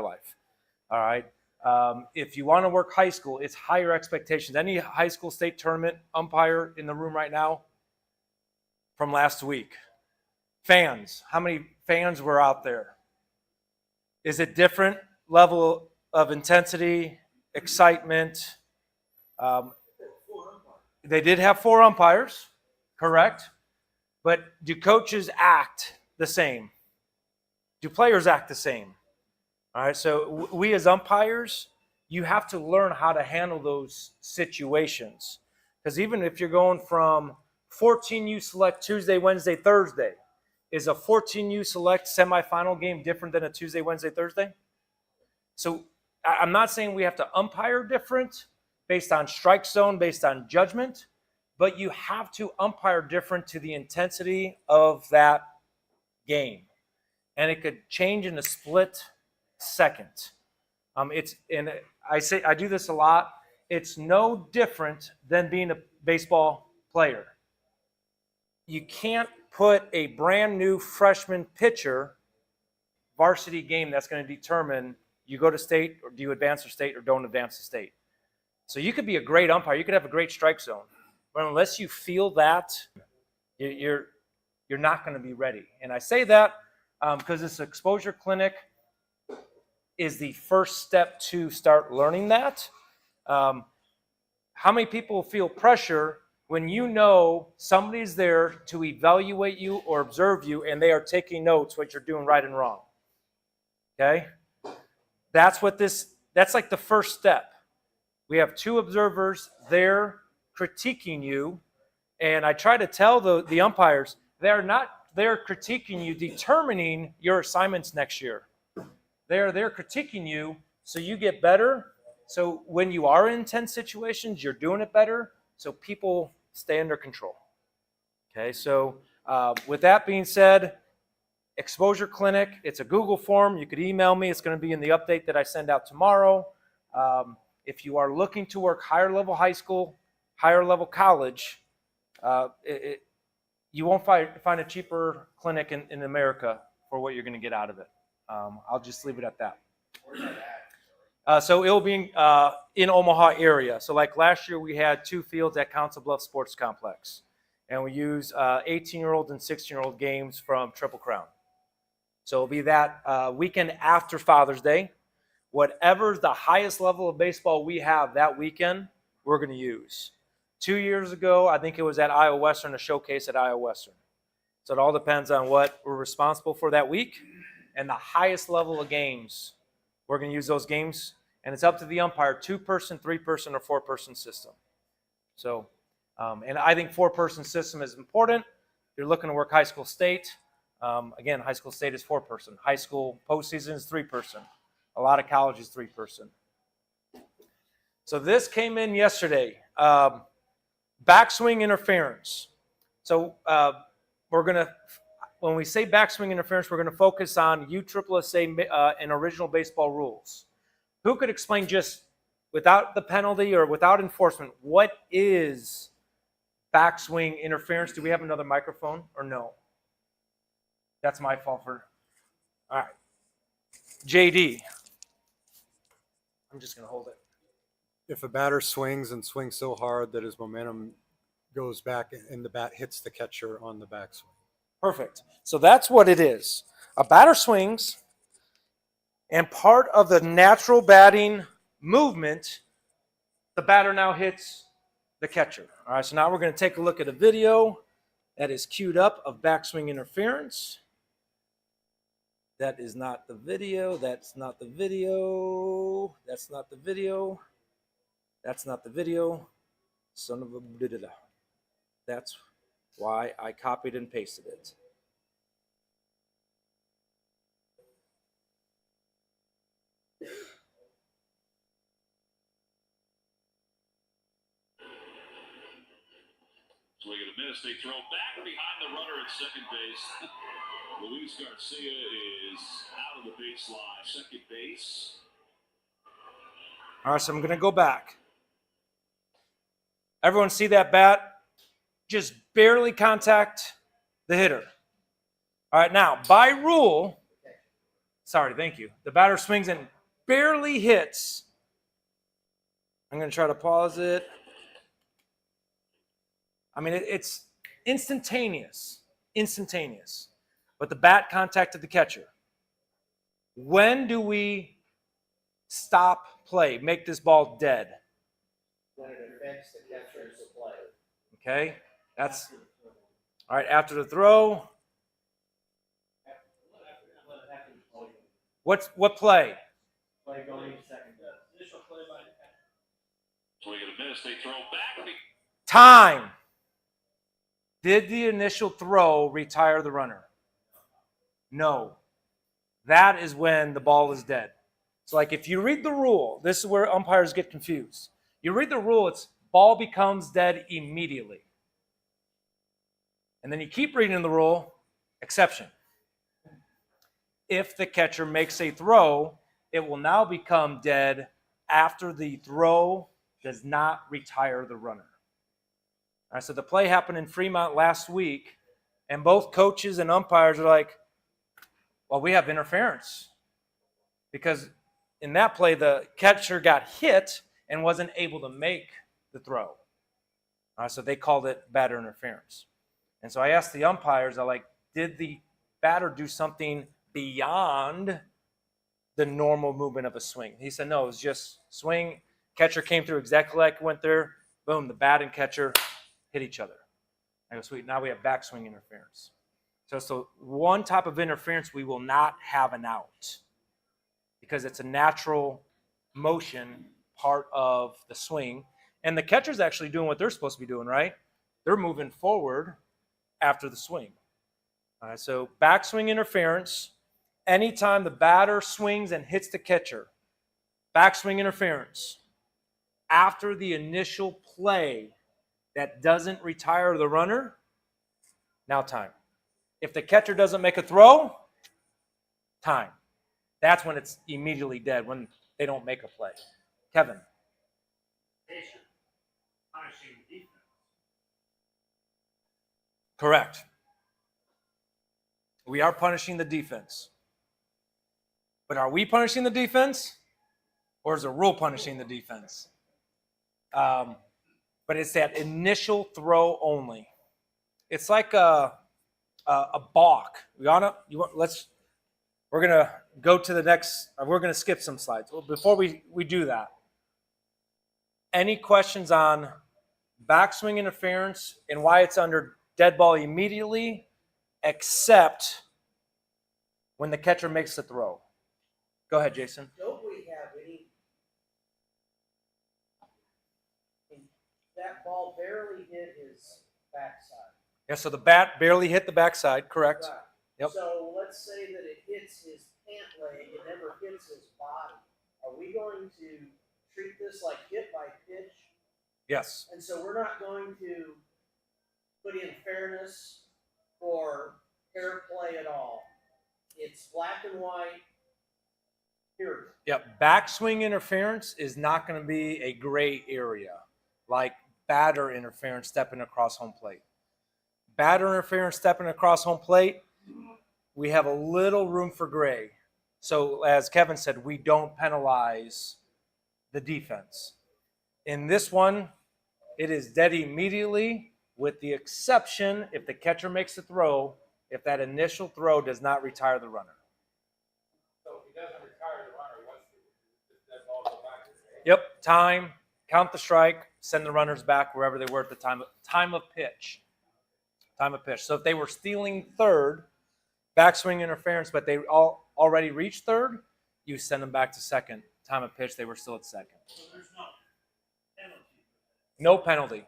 life. All right. If you want to work high school, it's higher expectations. Any high school state tournament umpire in the room right now from last week? Fans. How many fans were out there? Is it different level of intensity, excitement? They did have 4 umpires, correct? But do coaches act the same? Do players act the same? All right, so we as umpires, you have to learn how to handle those situations. Because even if you're going from 14U select Tuesday, Wednesday, Thursday, is a 14U select semifinal game different than a Tuesday, Wednesday, Thursday? So I'm not saying we have to umpire different based on strike zone, based on judgment, but you have to umpire different to the intensity of that game. And it could change in a split second. I do this a lot. It's no different than being a baseball player. You can't put a brand new freshman pitcher varsity game that's going to determine you go to state or do you advance to state or don't advance to state. So you could be a great umpire. You could have a great strike zone. But unless you feel that, you're not going to be ready. And I say that because this exposure clinic is the first step to start learning that. How many people feel pressure when you know somebody's there to evaluate you or observe you and they are taking notes what you're doing right and wrong? Okay? That's like the first step. We have 2 observers there critiquing you, and I try to tell the umpires, they're not there critiquing you, determining your assignments next year. They're there critiquing you so you get better. So when you are in intense situations, you're doing it better so people stay under control. Okay, so with that being said, Exposure Clinic, it's a Google form. You could email me. It's going to be in the update that I send out tomorrow. If you are looking to work higher level high school, higher level college, you won't find a cheaper clinic in America for what you're going to get out of it. I'll just leave it at that. So it'll be in Omaha area. So like last year, we had 2 fields at Council Bluffs Sports Complex. And we use 18-year-old and 16-year-old games from Triple Crown. So it'll be that weekend after Father's Day. Whatever's the highest level of baseball we have that weekend, we're going to use. 2 years ago, I think it was at Iowa Western, a showcase at Iowa Western. So it all depends on what we're responsible for that week. And the highest level of games, we're going to use those games. And it's up to the umpire, 2-person, 3-person, or 4-person system. So, and I think 4-person system is important. If you're looking to work high school state, again, high school state is 4-person. High school postseason is 3-person. A lot of college is 3-person. So this came in yesterday. Backswing interference. So we're going to, when we say backswing interference, we're going to focus on USSSA and original baseball rules. Who could explain just without the penalty or without enforcement, what is backswing interference? Do we have another microphone or no? That's my fault for, all right. JD. I'm just going to hold it. If a batter swings and swings so hard that his momentum goes back and the bat hits the catcher on the backswing. Perfect. So that's what it is. A batter swings, and part of the natural batting movement, the batter now hits the catcher. All right, so now we're going to take a look at a video that is queued up of backswing interference. That is not the video. That's not the video. That's not the video. That's not the video. Son of a da-da-da. That's why I copied and pasted it. Swing and a miss. They throw back behind the runner at second base. Luis Garcia is out of the baseline. Second base. All right, so I'm going to go back. Everyone see that bat? Just barely contact the hitter. All right, now, by rule, Sorry, thank you. The batter swings and barely hits. I'm going to try to pause it. I mean, it's instantaneous. Instantaneous. But the bat contacted the catcher. When do we stop play, make this ball dead? When it affects the catcher's play. Okay? That's all right. After the throw. What play? Play going to second base. Initial play by Swing and a miss. They throw back. Time. Did the initial throw retire the runner? No. That is when the ball is dead. So, like, if you read the rule, this is where umpires get confused. You read the rule, it's ball becomes dead immediately. And then you keep reading the rule, exception. If the catcher makes a throw, it will now become dead after the throw does not retire the runner. All right, so the play happened in Fremont last week, and both coaches and umpires are like, well, we have interference. Because in that play, the catcher got hit and wasn't able to make the throw. All right, so they called it batter interference. And so I asked the umpires, did the batter do something beyond the normal movement of a swing? He said, no, it was just swing. Catcher came through exactly like it went there. Boom, the bat and catcher hit each other. I go, sweet, now we have backswing interference. So one type of interference we will not have an out because it's a natural motion part of the swing. And the catcher's actually doing what they're supposed to be doing, right? They're moving forward after the swing. All right, so backswing interference, anytime the batter swings and hits the catcher, backswing interference, after the initial play that doesn't retire the runner, now time. If the catcher doesn't make a throw, time. That's when it's immediately dead, when they don't make a play. Kevin. punishing defense. Correct. We are punishing the defense. But are we punishing the defense? Or is the rule punishing the defense? But it's that initial throw only. It's like a balk. We're gonna go to the next. We're gonna skip some slides. Well, before we do that, any questions on backswing interference and why it's under dead ball immediately, except when the catcher makes the throw? Go ahead, Jason. Don't we have any? That ball barely hit his backside. Yeah, so the bat barely hit the backside, correct? Right. Yep. So let's say that it hits his pant leg, it never hits his body. Are we going to treat this like hit by pitch? Yes. And so we're not going to put in fairness or fair play at all. It's black and white, period. Yep. Backswing interference is not going to be a gray area like batter interference stepping across home plate. Batter interference stepping across home plate, we have a little room for gray. So as Kevin said, we don't penalize the defense. In this one, it is dead immediately, with the exception if the catcher makes a throw, if that initial throw does not retire the runner. So if he doesn't retire the runner, does that ball go back? Yep, time, count the strike, send the runners back wherever they were at the time of pitch. Time of pitch. So if they were stealing third, backswing interference, but they already reached third, you send them back to second. Time of pitch, they were still at second. So there's no penalty. No penalty,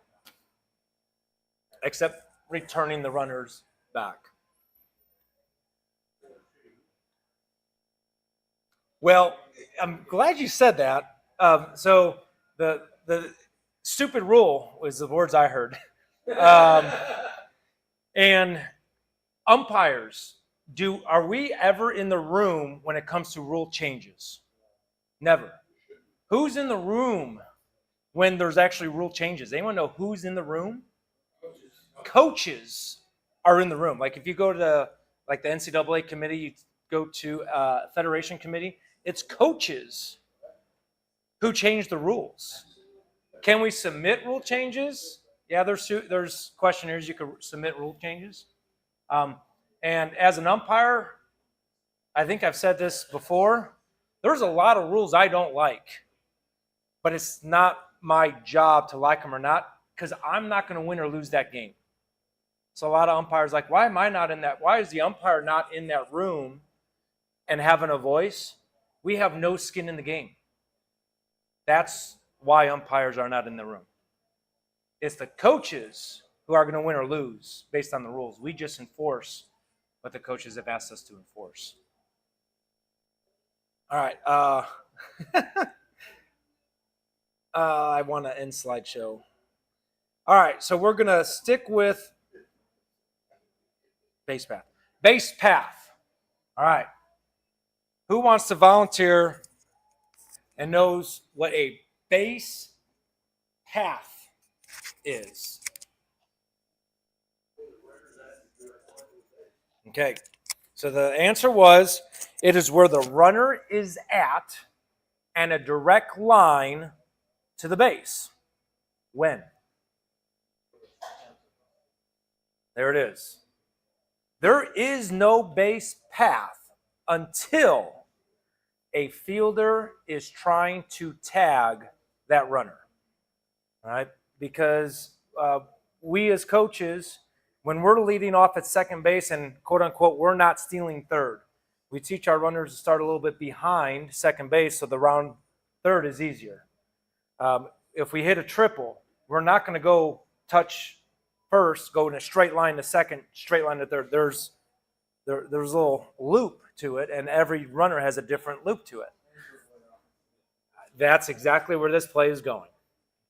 except returning the runners back. Well, I'm glad you said that. So the stupid rule was the words I heard. And umpires, are we ever in the room when it comes to rule changes? Never. Who's in the room when there's actually rule changes? Anyone know who's in the room? Coaches are in the room. Like if you go to like the NCAA committee, go to Federation Committee, it's coaches who change the rules. Can we submit rule changes? Yeah, there's questionnaires you can submit rule changes. And as an umpire, I think I've said this before, there's a lot of rules I don't like, but it's not my job to like them or not, because I'm not going to win or lose that game. So a lot of umpires like, why am I not in that? Why is the umpire not in that room and having a voice? We have no skin in the game. That's why umpires are not in the room. It's the coaches who are going to win or lose based on the rules. We just enforce what the coaches have asked us to enforce. All right. I want to end slideshow. All right, so we're going to stick with base path. Base path. All right. Who wants to volunteer and knows what a base path is? Okay. So the answer was, it is where the runner is at and a direct line to the base. When? There it is. There is no base path until a fielder is trying to tag that runner. All right? Because we as coaches, when we're leading off at second base and quote unquote, we're not stealing third, we teach our runners to start a little bit behind second base so the round third is easier. If we hit a triple, we're not going to go touch first, go in a straight line to second, straight line to third. There's a little loop to it, and every runner has a different loop to it. That's exactly where this play is going.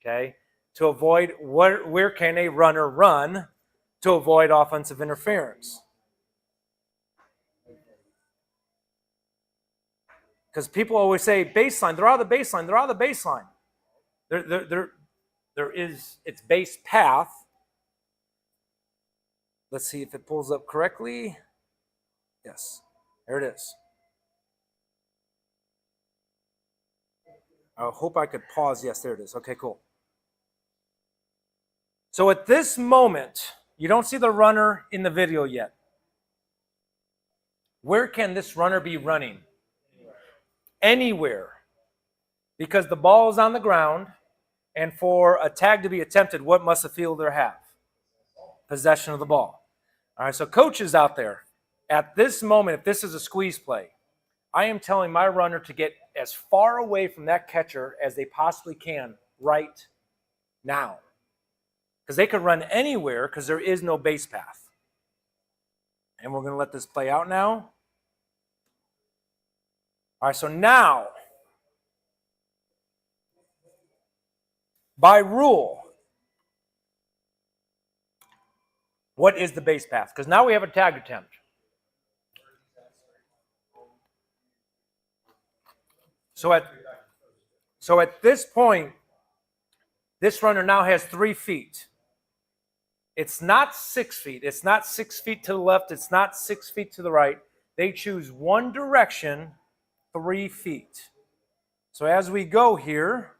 Okay, to avoid where can a runner run to avoid offensive interference? Because people always say baseline, they're out of the baseline, they're out of the baseline. There is, it's base path. Let's see if it pulls up correctly. Yes, there it is. I hope I could pause. Yes, there it is. Okay, cool. So at this moment, you don't see the runner in the video yet. Where can this runner be running? Anywhere. Because the ball is on the ground, and for a tag to be attempted, what must the fielder have? Possession of the ball. All right, so coaches out there, at this moment, if this is a squeeze play, I am telling my runner to get as far away from that catcher as they possibly can right now. Because they could run anywhere because there is no base path. And we're going to let this play out now. All right, so now, by rule, what is the base path? Because now we have a tag attempt. So at this point, this runner now has 3 feet. It's not 6 feet. It's not 6 feet to the left. It's not 6 feet to the right. They choose one direction, 3 feet. So as we go here,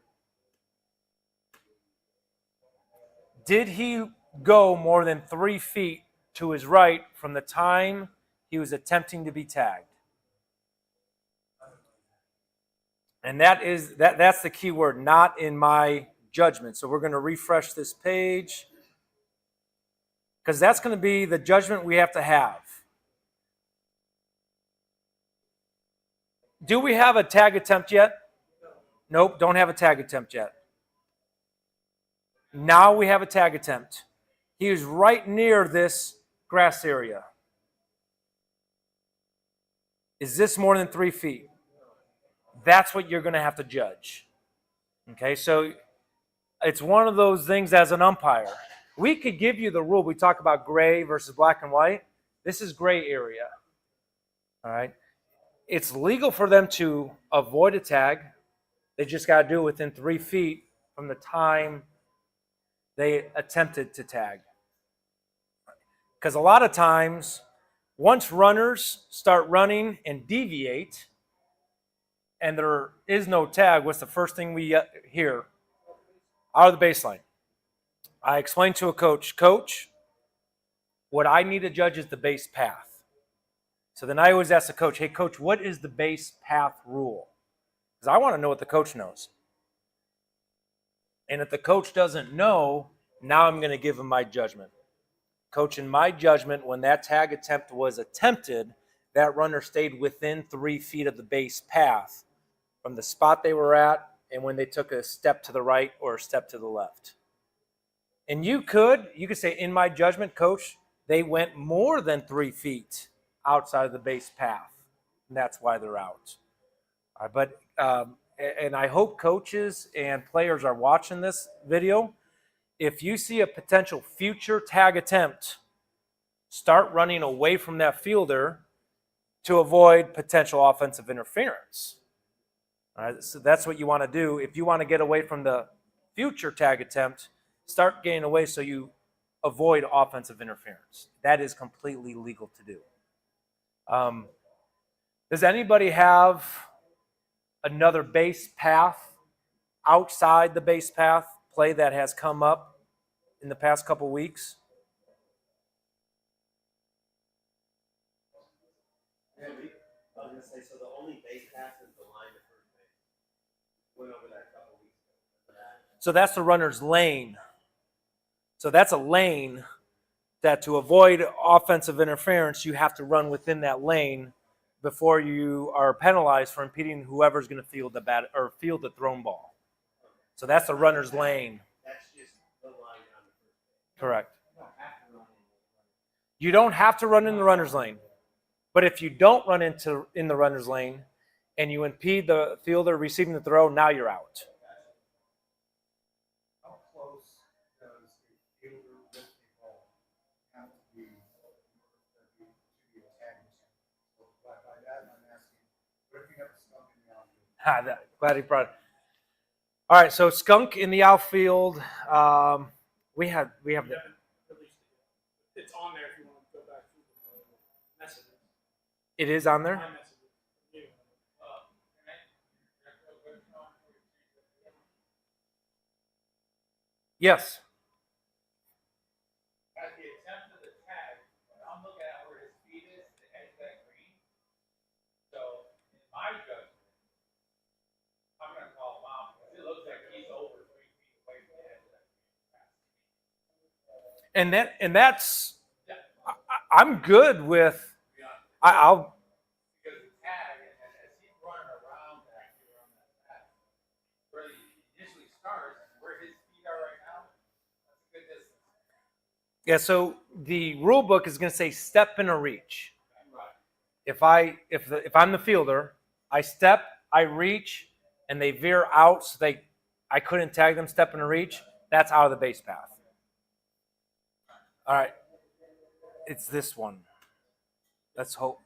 did he go more than 3 feet to his right from the time he was attempting to be tagged? And that's the key word, not in my judgment. So we're going to refresh this page because that's going to be the judgment we have to have. Do we have a tag attempt yet? Nope, don't have a tag attempt yet. Now we have a tag attempt. He is right near this grass area. Is this more than 3 feet? That's what you're going to have to judge. Okay, so it's one of those things as an umpire. We could give you the rule. We talk about gray versus black and white. This is gray area. All right. It's legal for them to avoid a tag. They just got to do it within 3 feet from the time they attempted to tag. Because a lot of times Once runners start running and deviate, and there is no tag, what's the first thing we hear? Out of the baseline. I explained to a coach, Coach, what I need to judge is the base path. So then I always ask the coach, hey, Coach, what is the base path rule? Because I want to know what the coach knows. And if the coach doesn't know, now I'm going to give him my judgment. Coach, in my judgment, when that tag attempt was attempted, that runner stayed within 3 feet of the base path from the spot they were at and when they took a step to the right or a step to the left. And you could say, in my judgment, Coach, they went more than 3 feet outside of the base path, and that's why they're out. All right, but and I hope coaches and players are watching this video. If you see a potential future tag attempt, start running away from that fielder to avoid potential offensive interference. All right, so that's what you want to do. If you want to get away from the future tag attempt, start getting away so you avoid offensive interference. That is completely legal to do. Does anybody have another base path outside the base path play that has come up in the past couple weeks? I was gonna say, so the only base pass is the line to first base. Went over that a couple weeks ago. So that's the runner's lane. So that's a lane that to avoid offensive interference, you have to run within that lane before you are penalized for impeding whoever's going to field the bat or field the thrown ball. So that's the runner's lane. That's just the line down to first base. Correct. You don't have to run in the runner's lane. But if you don't run in the runner's lane and you impede the fielder receiving the throw, now you're out. How close does a fielder with the ball have to be in order for it to be a tag attempt? So by that, I'm asking, what if you have a skunk in the outfield? Glad he brought it. All right, so skunk in the outfield. We have the, It's on there if you want to go back to the messages. it is on there. My messages. You. Yes. At the attempt of the tag, when I'm looking at where his feet is, the edge of that green. So, in my judgment, I'm going to call him out because it looks like he's over 3 feet away from the edge of that green. And that's I'm good with. I'll. Because the tag, and as he's running around that tag, where he initially starts, where his feet are right now, that's a good distance. Yeah. So the rule book is going to say step in a reach. Right. If I'm the fielder, I step, I reach, and they veer out, so I couldn't tag them step in a reach. That's out of the base path. All right. It's this one. Let's hope.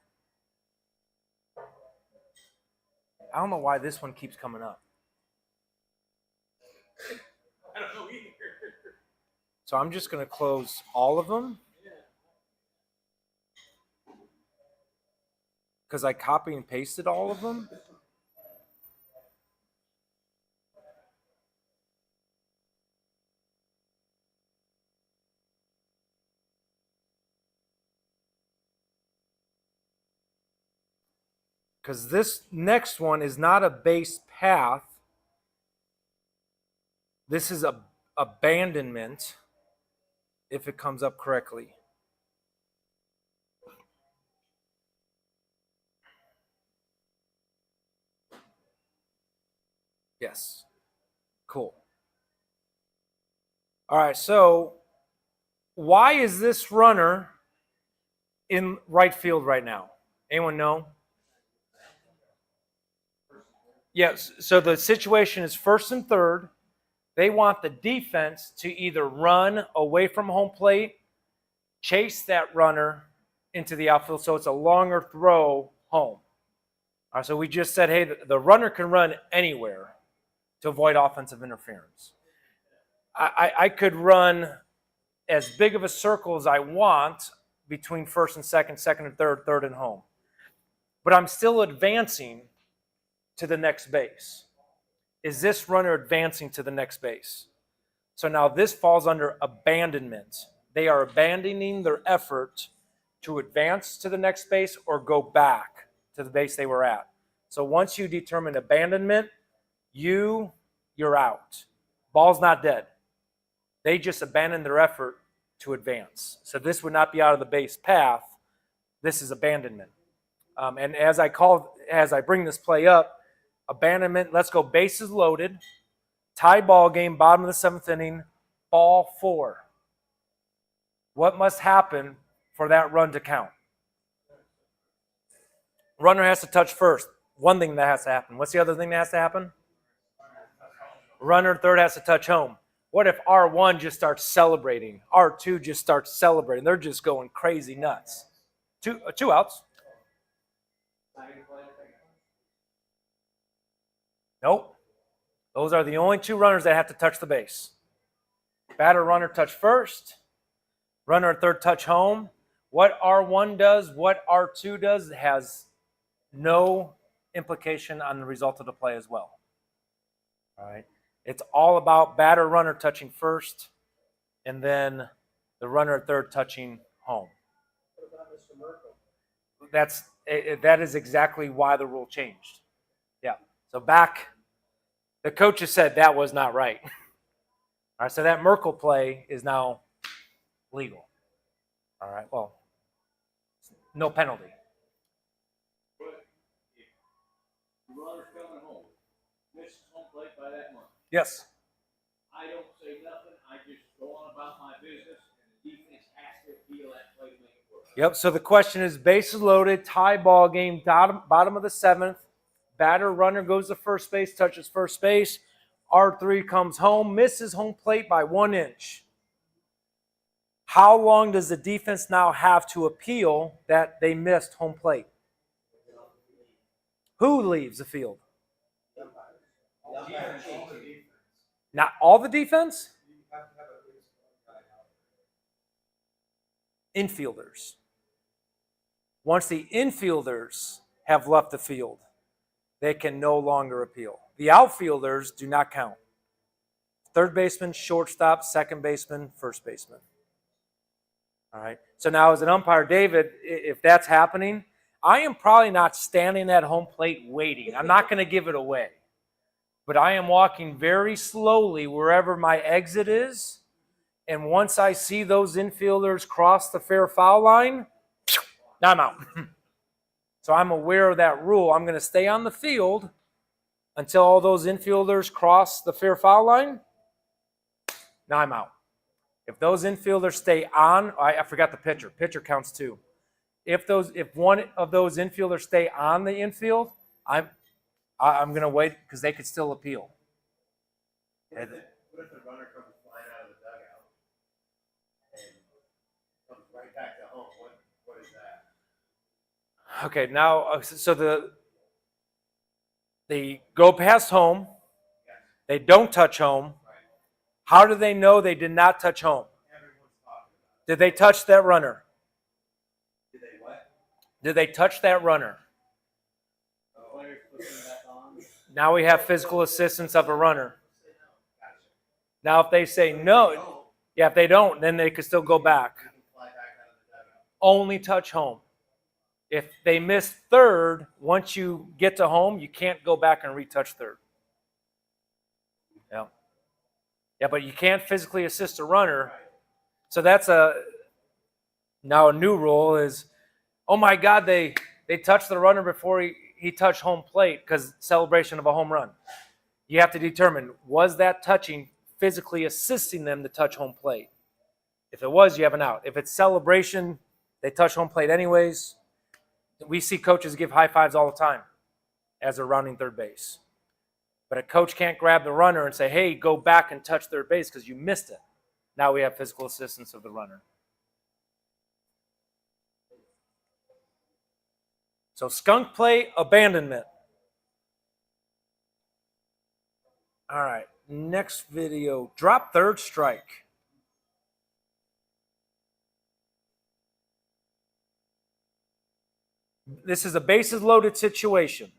I don't know why this one keeps coming up. I don't know either. So I'm just going to close all of them because I copy and pasted all of them. Because this next one is not a base path. This is a abandonment, if it comes up correctly. Yes. Cool. All right, so why is this runner in right field right now? Anyone know? Yes, so the situation is first and third. They want the defense to either run away from home plate, chase that runner into the outfield so it's a longer throw home. All right, so we just said, hey, the runner can run anywhere to avoid offensive interference. I could run as big of a circle as I want between first and second, second and third, third and home. But I'm still advancing to the next base. Is this runner advancing to the next base? So now this falls under abandonment. They are abandoning their effort to advance to the next base or go back to the base they were at. So once you determine abandonment, you're out. Ball's not dead. They just abandoned their effort to advance. So this would not be out of the base path. This is abandonment. And as I bring this play up, abandonment, let's go bases loaded, tie ball game, bottom of the seventh inning, ball 4. What must happen for that run to count? Runner has to touch first. One thing that has to happen. What's the other thing that has to happen? Runner third has to touch home. What if R1 just starts celebrating? R2 just starts celebrating. They're just going crazy nuts. Two outs. Nope. Those are the only 2 runners that have to touch the base. Batter, runner touch first. Runner third touch home. What R1 does, what R2 does has no implication on the result of the play as well. All right. It's all about batter, runner touching first, and then the runner third touching home. What about Mr. Merkel? That is exactly why the rule changed. Yeah. So back, the coaches said that was not right. All right. So that Merkel play is now legal. All right. Well, no penalty. But if the runner's coming home, misses home plate by that much, Yes. I don't say nothing. I just go on about my business, and the defense has to appeal that play to make it work. Yep. So the question is bases loaded, tie ball game, bottom of the 7th. Batter, runner goes to first base, touches first base. R3 comes home, misses home plate by 1 inch. How long does the defense now have to appeal that they missed home plate? Who leaves the field? The umpire changes. Not all the defense? Infielders. Once the infielders have left the field, they can no longer appeal. The outfielders do not count. Third baseman, shortstop, second baseman, first baseman. All right. So now as an umpire, David, if that's happening, I am probably not standing at home plate waiting. I'm not going to give it away. But I am walking very slowly wherever my exit is. And once I see those infielders cross the fair foul line, now I'm out. So I'm aware of that rule. I'm going to stay on the field until all those infielders cross the fair foul line. Now I'm out. If those infielders stay on, I forgot the pitcher. Pitcher counts too. If one of those infielders stay on the infield, I'm going to wait because they could still appeal. What if the runner comes flying out of the dugout and comes right back to home? What is that? Okay, now so they go past home. They don't touch home. How do they know they did not touch home? Everyone's talking about Did they touch that runner? it. Did they what? Did they touch that runner? Players putting that on. Now we have physical assistance of a runner. Gotcha. Now if they say no, yeah, if they don't, then they could still go back. You can fly back out of the dugout. Only touch home. If they miss third, once you get to home, you can't go back and retouch third. Yeah. Yeah, but you can't physically assist a runner. So that's now a new rule is, oh my God, they touched the runner before he touched home plate because celebration of a home run. You have to determine, was that touching physically assisting them to touch home plate? If it was, you have an out. If it's celebration, they touch home plate anyways. We see coaches give high fives all the time as they're rounding third base. But a coach can't grab the runner and say, hey, go back and touch third base because you missed it. Now we have physical assistance of the runner. So skunk play, abandonment. All right, next video, drop third strike. This is a bases loaded situation.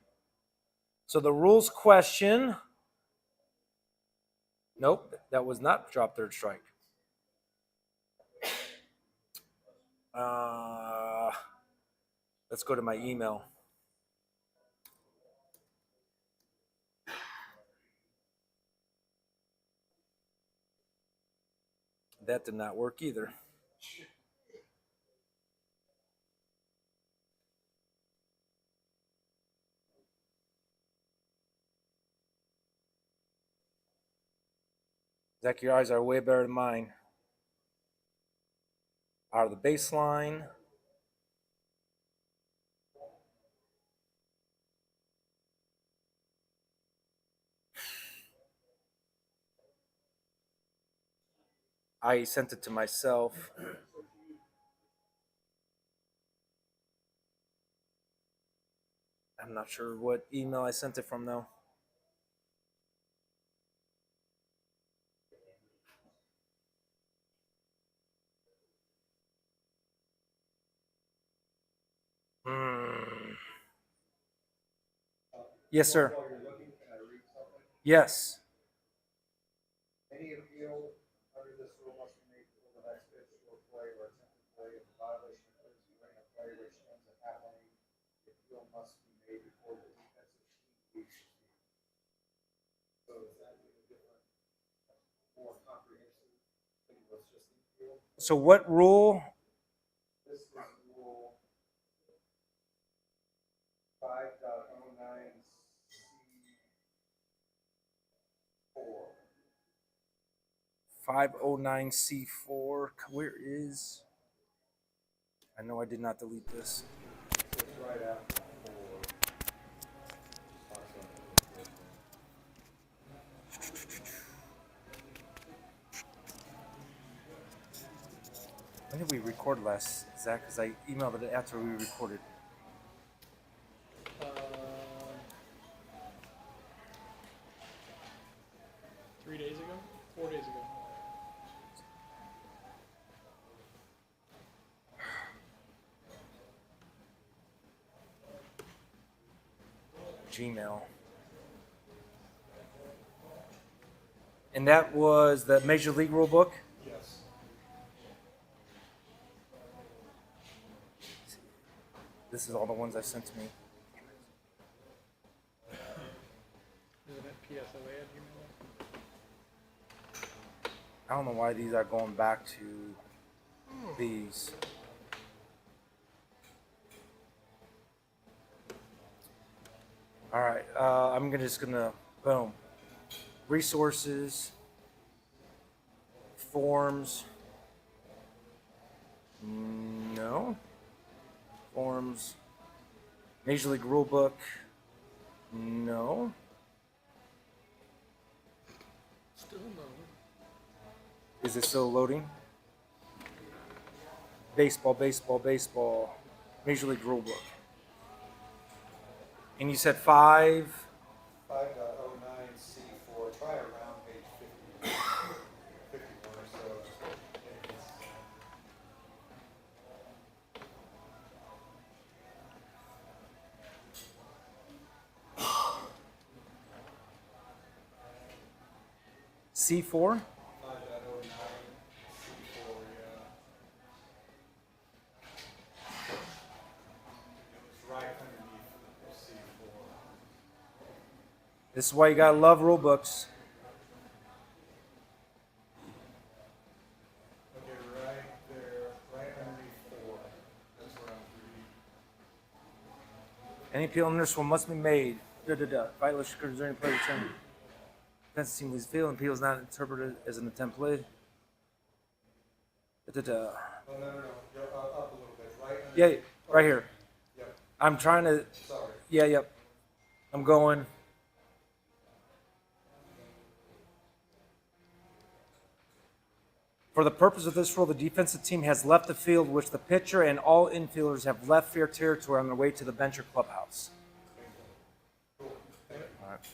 So the rules question. Nope, that was not drop third strike. Let's go to my email. That did not work either. Zach, your eyes are way better than mine. Out of the baseline. I sent it to myself. I'm not sure what email I sent it from though. Yes, sir. While you're looking, can I read something? Yes. Any appeal under this rule must be made before the next pitch or play or attempted play if the violation occurs during a play which ends at half inning. The appeal must be made before the defensive team reaches the field. So is that a different, more comprehensive thing was just the appeal? So what rule? This is rule 5.09C4. 509C4. Where is? I know I did not delete this. So it's right after 4. When did we record last, Zach? Because I emailed it after we recorded. 3 days ago? 4 days ago. Gmail. And that was the Major League Rule Book? Yes. This is all the ones I sent to me. Isn't it PSOA at Gmail? I don't know why these are going back to these. All right, I'm just gonna boom. Resources, forms. No. Forms. Major League Rule Book. No. Still no. Is it still loading? Baseball, baseball, baseball. Major League Rule Book. And you said 5. 5.09C4. Try around page 51 or so. C4? 5.09C4, yeah. It was right underneath C4. This is why you gotta love rule books. Okay, right there, right underneath 4. That's where I'm reading. Any appeal in this one must be made. Violation occurs during play return. Defensive team leaves field and appeal is not interpreted as an attempt play. Oh, no. You're up a little bit. Right underneath. Yeah, right here. Yep, I'm trying to. sorry. Yeah, yep. I'm going. For the purpose of this rule, the defensive team has left the field, which the pitcher and all infielders have left fair territory on their way to the bench or clubhouse.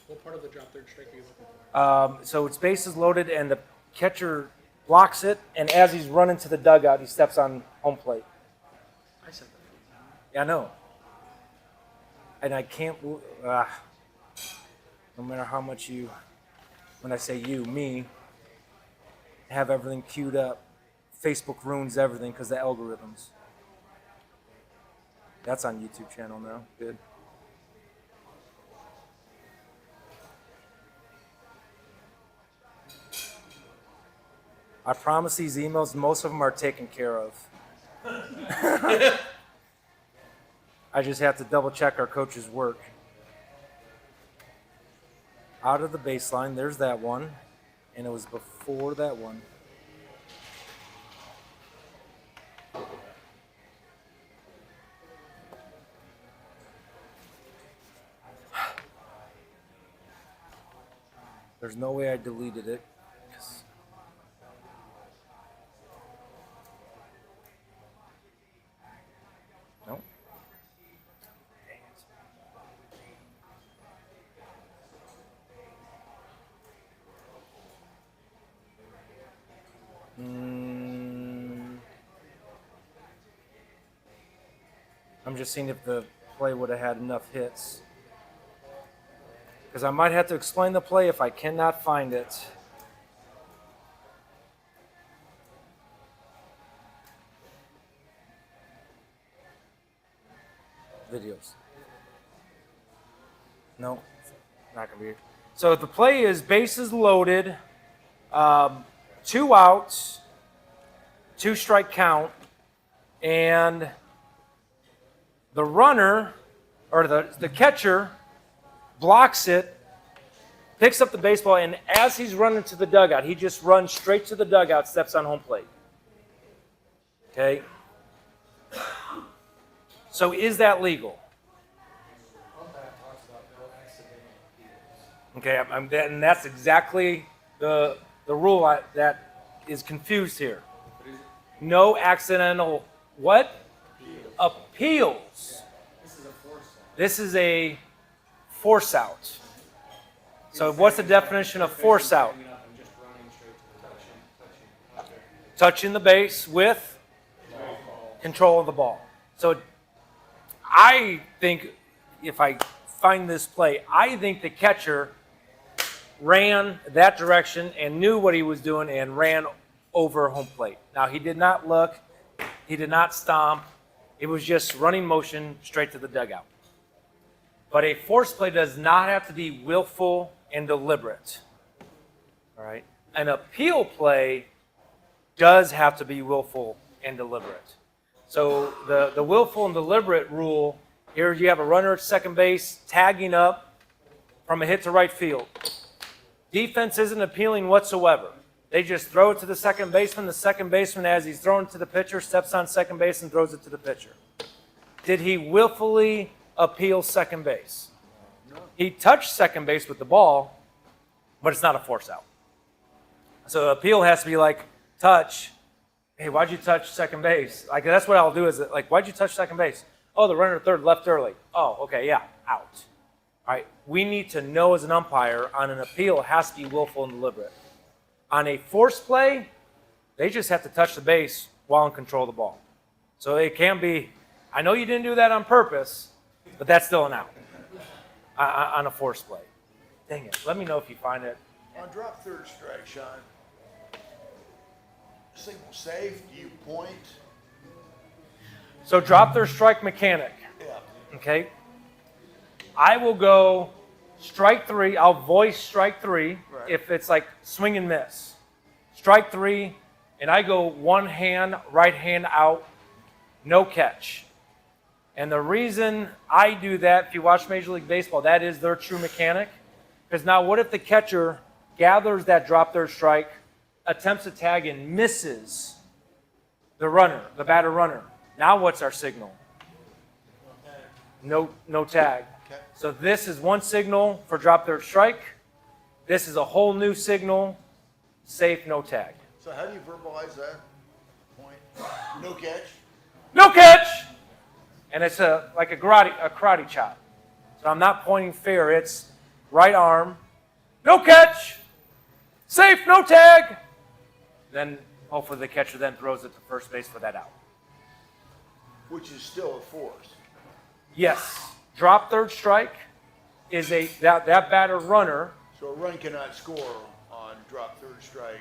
What part of the drop third strike are you looking for? So it's bases loaded, and the catcher blocks it, and as he's running to the dugout, he steps on home plate. I said that. Yeah, I know. and I can't, no matter how much you, when I say you, me, have everything queued up, Facebook ruins everything because the algorithms. That's on YouTube channel now. Good. I promise these emails, most of them are taken care of. I just have to double check our coach's work. Out of the baseline, there's that one, and it was before that one. There's no way I deleted it. No. I'm just seeing if the play would have had enough hits. Because I might have to explain the play if I cannot find it. Videos. No, not going to be. So the play is bases loaded, 2 outs, 2 strike count, and the runner, or the catcher, blocks it, picks up the baseball, and as he's running to the dugout, he just runs straight to the dugout, steps on home plate. Okay? So is that legal? Okay, and that's exactly the rule that is confused here. No accidental what? Appeals. This is a force out. So what's the definition of force out? Touching the base with control of the ball. So I think, if I find this play, I think the catcher ran that direction and knew what he was doing and ran over home plate. Now, he did not look. He did not stomp. It was just running motion straight to the dugout. But a force play does not have to be willful and deliberate. All right? An appeal play does have to be willful and deliberate. So the willful and deliberate rule, here you have a runner at second base tagging up from a hit to right field. Defense isn't appealing whatsoever. They just throw it to the second baseman. The second baseman, as he's throwing it to the pitcher, steps on second base and throws it to the pitcher. Did he willfully appeal second base? He touched second base with the ball, but it's not a force out. So appeal has to be like, touch. Hey, why'd you touch second base? Like, that's what I'll do is, like, why'd you touch second base? Oh, the runner at third left early. Oh, okay, yeah, out. All right, we need to know as an umpire on an appeal, it has to be willful and deliberate. On a force play, they just have to touch the base while in control of the ball. So it can be, I know you didn't do that on purpose, but that's still an out on a force play. Dang it, let me know if you find it. On drop third strike, Sean, signal safe, do you point? So drop their strike mechanic. Yeah. Okay. I will go strike 3. I'll voice strike 3 if it's like swing and miss. Strike 3, and I go one hand, right hand out, no catch. And the reason I do that, if you watch Major League Baseball, that is their true mechanic. Because now what if the catcher gathers that drop third strike, attempts to tag and misses the runner, the batter runner? Now what's our signal? No tag. Okay. So this is one signal for drop third strike. This is a whole new signal, safe, no tag. So how do you verbalize that point? No catch? No catch! And it's like a karate chop. So I'm not pointing fair, it's right arm, no catch, safe, no tag. Then hopefully the catcher then throws it to first base for that out. Which is still a force. Yes, drop third strike is that batter runner. So a run cannot score on drop third strike,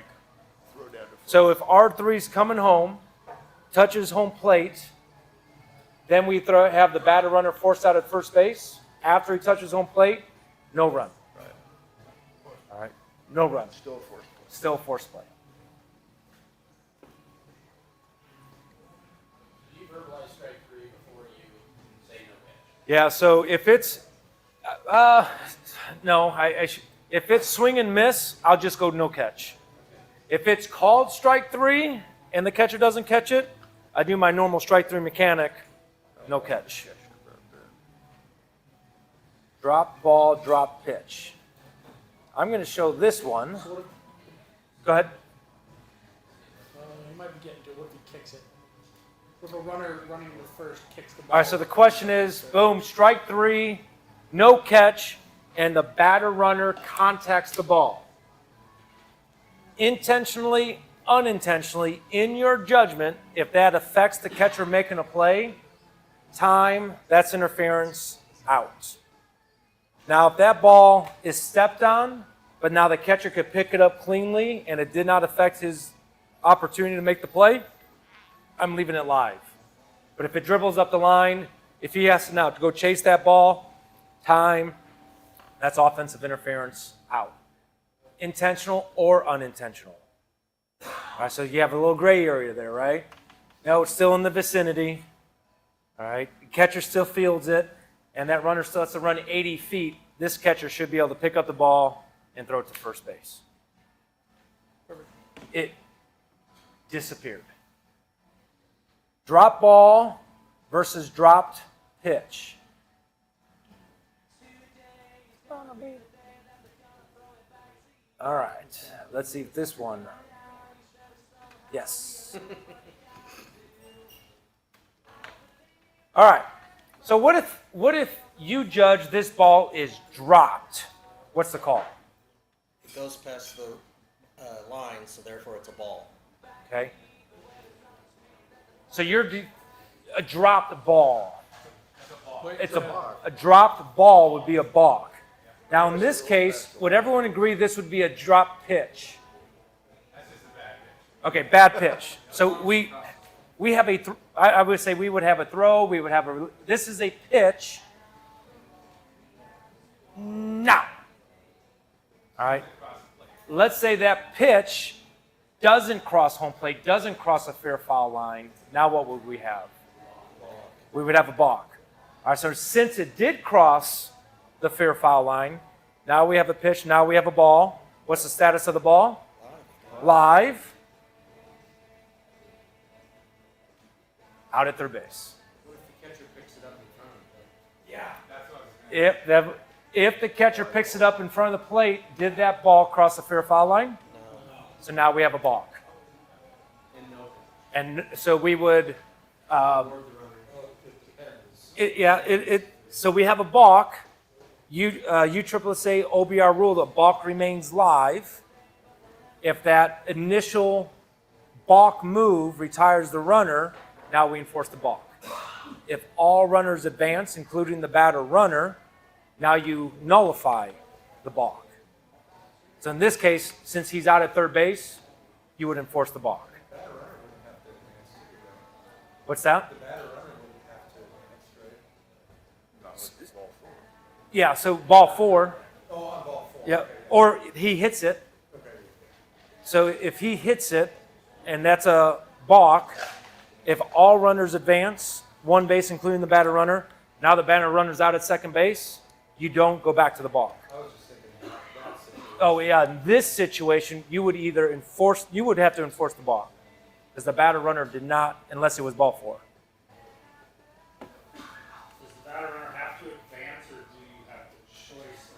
throw down to first. So if R3's coming home, touches home plate, then we have the batter runner forced out at first base. After he touches home plate, no run. Right. All right, no run. Still a force play. Still force play. Do you verbalize strike three before you say no pitch? Yeah, so if it's, no, if it's swing and miss, I'll just go no catch. If it's called strike three and the catcher doesn't catch it, I do my normal strike three mechanic, no catch. Drop ball, drop pitch. I'm going to show this one. Go ahead. You might be getting to it. What if he kicks it? If a runner running to first kicks the ball. All right, so the question is, boom, strike three, no catch, and the batter runner contacts the ball. Intentionally, unintentionally, in your judgment, if that affects the catcher making a play, time, that's interference, out. Now, if that ball is stepped on, but now the catcher could pick it up cleanly and it did not affect his opportunity to make the play, I'm leaving it live. But if it dribbles up the line, if he has to now to go chase that ball, time, that's offensive interference, out. Intentional or unintentional. All right, so you have a little gray area there, right? No, it's still in the vicinity. All right, the catcher still fields it, and that runner still has to run 80 feet. This catcher should be able to pick up the ball and throw it to first base. It disappeared. Drop ball versus dropped pitch. All right, let's see if this one. Yes. All right. So what if you judge this ball is dropped? What's the call? It goes past the line, so therefore it's a ball. Okay. So a dropped ball. It's a dropped ball would be a balk. Now in this case, would everyone agree this would be a drop pitch? Okay, bad pitch. So we have I would say we would have a throw. We would have this is a pitch. Now. All right. Let's say that pitch doesn't cross home plate, doesn't cross a fair foul line. Now what would we have? We would have a balk. All right, so since it did cross the fair foul line, now we have a pitch, now we have a ball. What's the status of the ball? Live. Out at third base. What if the catcher picks it up in front of the plate? Yeah, that's what I was going to say. If the catcher picks it up in front of the plate, did that ball cross the fair foul line? No. So now we have a balk. And so we would, so we have a balk. USSSA OBR rule, the balk remains live. If that initial balk move retires the runner, now we enforce the balk. If all runners advance, including the batter runner, now you nullify the balk. So in this case, since he's out at third base, you would enforce the balk. What's that? Yeah, so ball four. Oh, on ball four. Yeah, or he hits it. So if he hits it, and that's a balk, if all runners advance, one base including the batter runner, now the batter runner's out at second base, you don't go back to the balk. I was just thinking that situation. Oh yeah, in this situation, you would have to enforce the balk. Because the batter runner did not, unless it was ball four. Does the batter runner have to advance, or do you have the choice?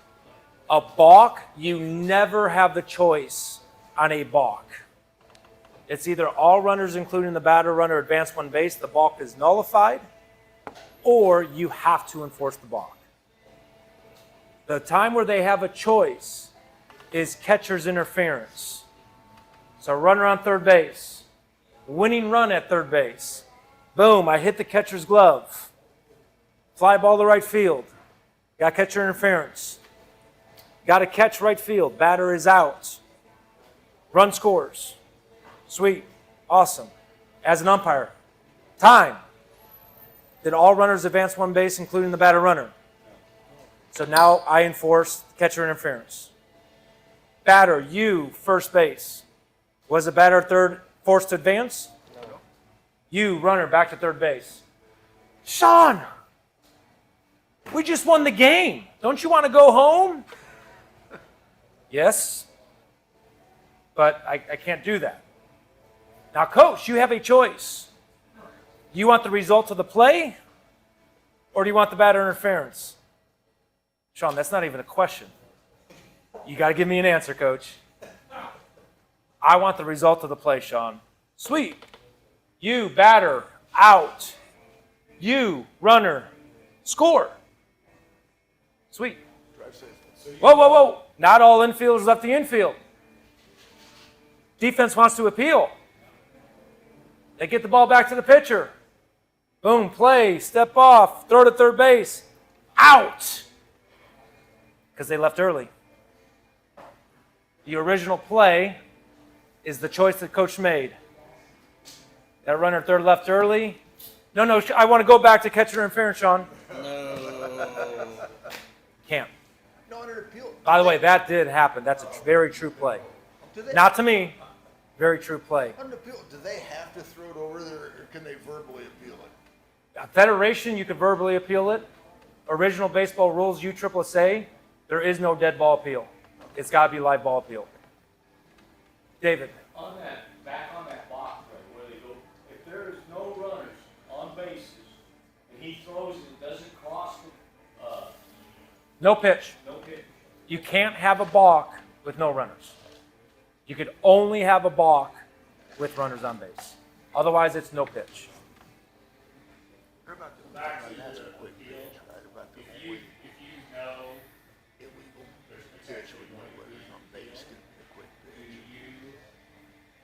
A balk, you never have the choice on a balk. It's either all runners, including the batter runner, advance one base, the balk is nullified, or you have to enforce the balk. The time where they have a choice is catcher's interference. So runner on third base, winning run at third base. Boom, I hit the catcher's glove. Fly ball to right field. Got catcher interference. Got to catch right field. Batter is out. Run scores. Sweet. Awesome. As an umpire, time. Did all runners advance one base, including the batter runner? So now I enforce catcher interference. Batter, you, first base. Was the batter third forced to advance? No. You, runner, back to third base. Sean, we just won the game. Don't you want to go home? Yes, but I can't do that. Now, coach, you have a choice. Do you want the result of the play, or do you want the batter interference? Sean, that's not even a question. You got to give me an answer, coach. I want the result of the play, Sean. Sweet. You, batter, out. You, runner, score. Sweet. Whoa, whoa, whoa. Not all infielders left the infield. Defense wants to appeal. They get the ball back to the pitcher. Boom, play, step off, throw to third base. Out. Because they left early. The original play is the choice that coach made. That runner at third left early. No, I want to go back to catcher interference, Sean. No. Can't. Not an appeal. By the way, that did happen. That's a very true play. Not to me. Very true play. On an appeal, do they have to throw it over there, or can they verbally appeal it? Federation, you can verbally appeal it. Original baseball rules, USSSA, there is no dead ball appeal. It's got to be live ball appeal. David. On that, back on that box, right, where they go, if there's no runners on bases, and he throws it, doesn't cross the, No pitch. no pitch. You can't have a balk with no runners. You could only have a balk with runners on base. Otherwise, it's no pitch. What about the Back to that's a the quick appeal. pitch, right? About the If you know illegal there's pitch potentially with no runners on base, can be a quick do pitch. you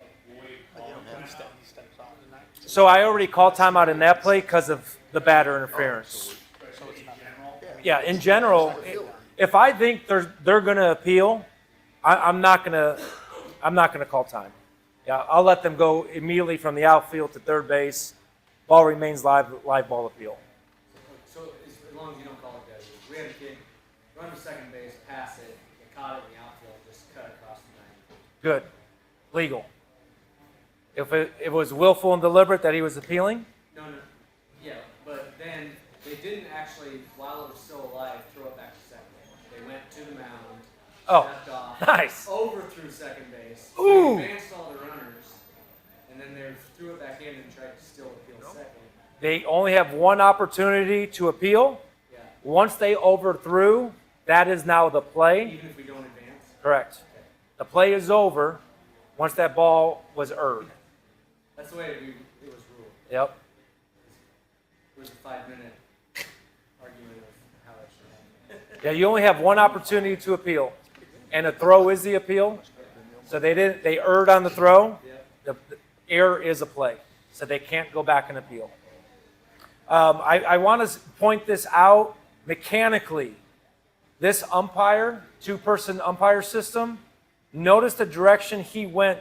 avoid But they don't calling have timeout? So I already called timeout in that play because of the batter interference. Especially in general? Yeah, in general, if I think they're going to appeal, I'm not going to call time. Yeah, I'll let them go immediately from the outfield to third base. Ball remains live ball appeal. So as long as you don't call it dead, we had a kid run to second base, pass it, get caught it in the outfield, just cut across the line. Good. Legal. If it was willful and deliberate that he was appealing, No, yeah, but then they didn't actually, while it was still alive, throw it back to second. They went to the mound, stepped off, nice. overthrew second base, Ooh. advanced all the runners, and then they threw it back in and tried to still appeal second. They only have one opportunity to appeal. Yeah, Once they overthrew, that is now the play. even if we don't advance. Correct. Okay. The play is over once that ball was erred. That's the way it was ruled. Yep. It was a 5-minute argument of how it should happen. Yeah, you only have one opportunity to appeal, and a throw is the appeal. So they erred on the throw. Yeah. The error is a play, so they can't go back and appeal. I want to point this out mechanically. This umpire, two-person umpire system, notice the direction he went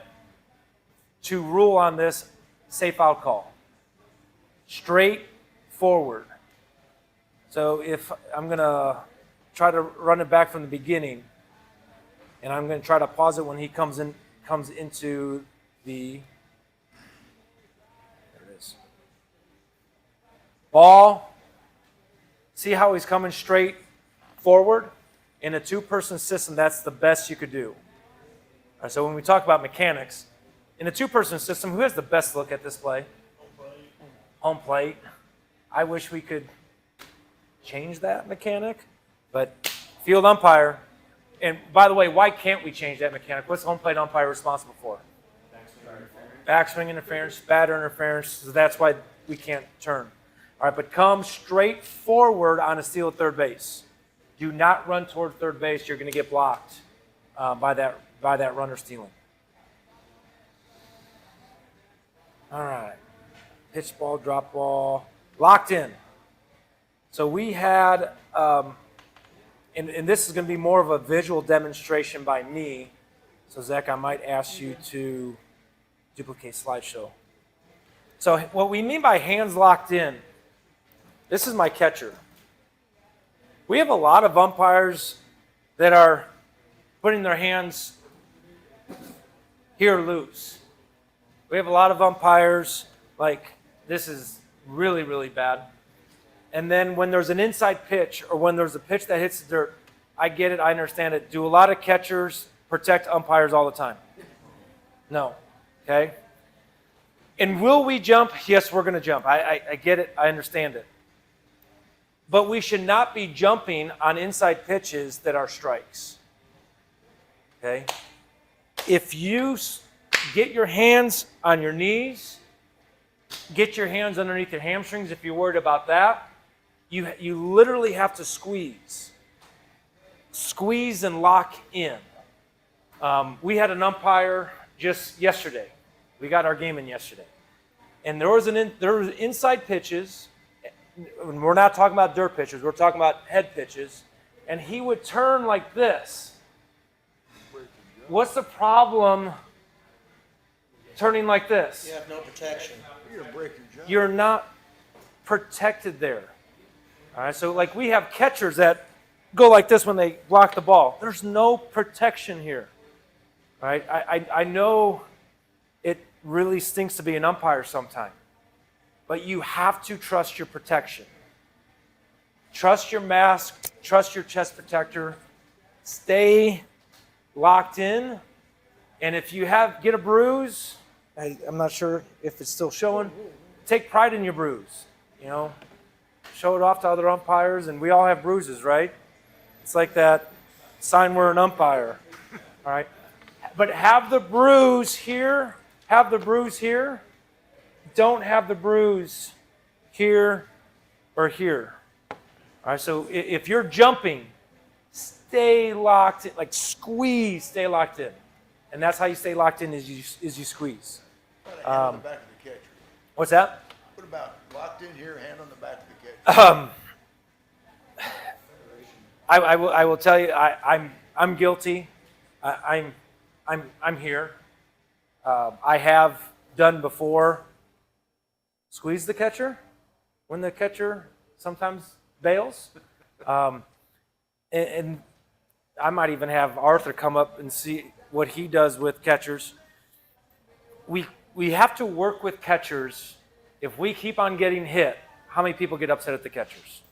to rule on this safe out call. Straight forward. So if I'm going to try to run it back from the beginning, and I'm going to try to pause it when he comes into the, there it is. Ball. See how he's coming straight forward? In a two-person system, that's the best you could do. All right, so when we talk about mechanics, in a two-person system, who has the best look at this play? Home plate. I wish we could change that mechanic, but field umpire. And by the way, why can't we change that mechanic? What's home plate umpire responsible for? Backswing interference, batter interference. So that's why we can't turn. All right, but come straight forward on a steal at third base. Do not run toward third base. You're going to get blocked by that runner stealing. All right. Pitch ball, drop ball. Locked in. So we had, and this is going to be more of a visual demonstration by me. So Zach, I might ask you to duplicate slideshow. So what we mean by hands locked in, this is my catcher. We have a lot of umpires that are putting their hands here loose. We have a lot of umpires, like this is really, really bad. And then when there's an inside pitch or when there's a pitch that hits the dirt, I get it, I understand it. Do a lot of catchers protect umpires all the time? No. Okay? And will we jump? Yes, we're going to jump. I get it. I understand it. But we should not be jumping on inside pitches that are strikes. Okay? If you get your hands on your knees, get your hands underneath your hamstrings if you're worried about that, you literally have to squeeze. Squeeze and lock in. We had an umpire just yesterday. We got our game in yesterday. And there was inside pitches. And we're not talking about dirt pitches. We're talking about head pitches. And he would turn like this. What's the problem turning like this? You have no protection. You're gonna break your jaw. You're not protected there. All right, so like we have catchers that go like this when they block the ball. There's no protection here. All right, I know it really stinks to be an umpire sometime, but you have to trust your protection. Trust your mask, trust your chest protector, stay locked in, and if you get a bruise, I'm not sure if it's still showing, take pride in your bruise, you know. Show it off to other umpires, and we all have bruises, right? It's like that sign we're an umpire, all right? But have the bruise here, have the bruise here. Don't have the bruise here or here. All right, so if you're jumping, stay locked in, like squeeze, stay locked in. And that's how you stay locked in is you squeeze. Put a hand on the back of the catcher. What's that? What about locked in here, hand on the back of the catcher? I will tell you, I'm guilty. I'm here. I have done before. Squeeze the catcher when the catcher sometimes bails, and I might even have Arthur come up and see what he does with catchers. We have to work with catchers. If we keep on getting hit, how many people get upset at the catchers?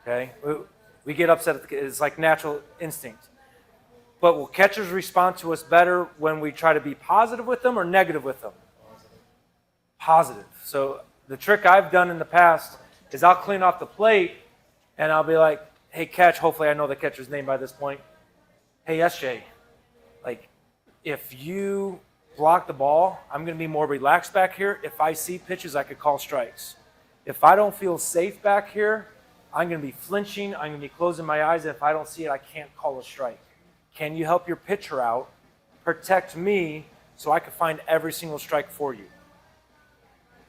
Okay, we get upset at it's like natural instinct. But will catchers respond to us better when we try to be positive with them or negative with them? Positive. So the trick I've done in the past is I'll clean off the plate and I'll be like, hey, catch, hopefully I know the catcher's name by this point. Hey, SJ, like if you block the ball, I'm going to be more relaxed back here. If I see pitches, I could call strikes. If I don't feel safe back here, I'm going to be flinching. I'm going to be closing my eyes. And if I don't see it, I can't call a strike. Can you help your pitcher out, protect me, so I can find every single strike for you?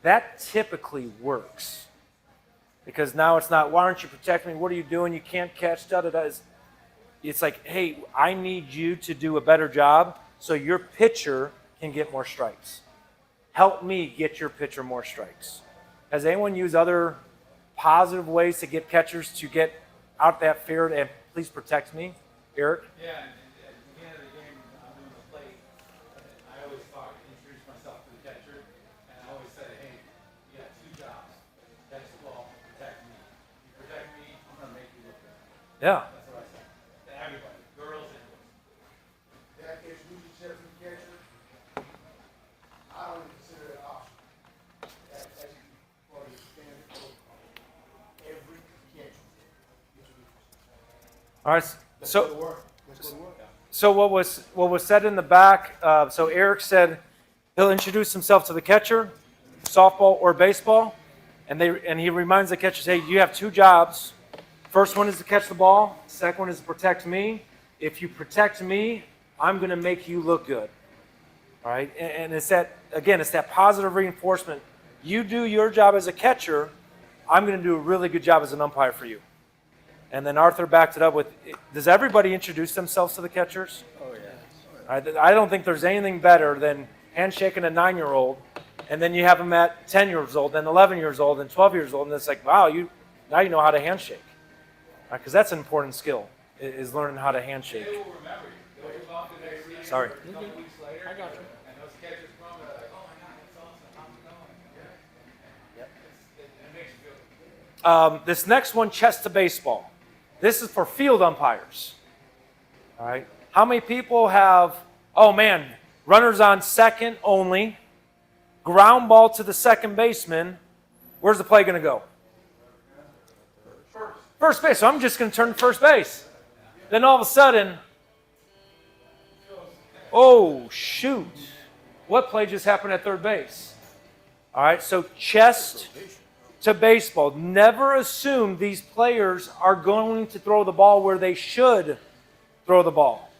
That typically works. Because now it's not, why aren't you protecting me? What are you doing? You can't catch, da-da-da. It's like, hey, I need you to do a better job so your pitcher can get more strikes. Help me get your pitcher more strikes. Has anyone used other positive ways to get catchers to get out that fear and please protect me? Eric? Yeah, and at the beginning of the game, I'm doing the plate. I always introduce myself to the catcher, and I always say, hey, you got two jobs. Catch the ball, protect me. You protect me, I'm going to make you look good. Yeah. That's what I say. To everybody, girls and boys. That case, we should set from catcher. I don't even consider it an option. That's part of the standard protocol. Every catcher. All right. So what was said in the back, so Eric said he'll introduce himself to the catcher, softball or baseball, and he reminds the catchers, hey, you have two jobs. First one is to catch the ball. Second one is to protect me. If you protect me, I'm going to make you look good. All right, and it's that positive reinforcement. You do your job as a catcher, I'm going to do a really good job as an umpire for you. And then Arthur backed it up with, does everybody introduce themselves to the catchers? Oh, yeah. I don't think there's anything better than handshaking a 9-year-old, and then you have them at 10 years old, then 11 years old, and 12 years old, and it's like, wow, now you know how to handshake. Because that's an important skill, is learning how to handshake. They will remember you. They'll move on to their season. Sorry. A couple weeks later. I got you. And those catchers come and they're like, oh my God, that's awesome. How's it going? Yep. It makes you feel good. This next one, chess to baseball. This is for field umpires. All right. How many people have, oh man, runners on second only, ground ball to the second baseman. Where's the play going to go? First base. So I'm just going to turn to first base. Then all of a sudden, oh, shoot. What play just happened at third base? All right, so chest to baseball. Never assume these players are going to throw the ball where they should throw the ball.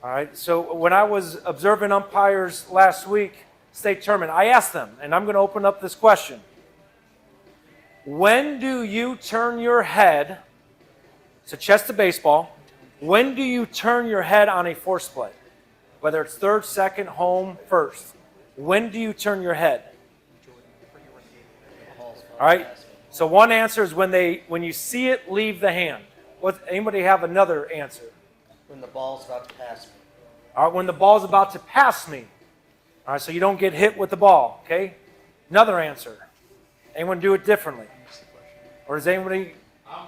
All right, so when I was observing umpires last week, state tournament, I asked them, and I'm going to open up this question. When do you turn your head, so chest to baseball, when do you turn your head on a force play? Whether it's third, second, home, first. When do you turn your head? All right. So one answer is when you see it leave the hand. Anybody have another answer? When the ball's about to pass me. All right. When the ball's about to pass me. All right. So you don't get hit with the ball. Okay. Another answer. Anyone do it differently? Or does anybody? I'm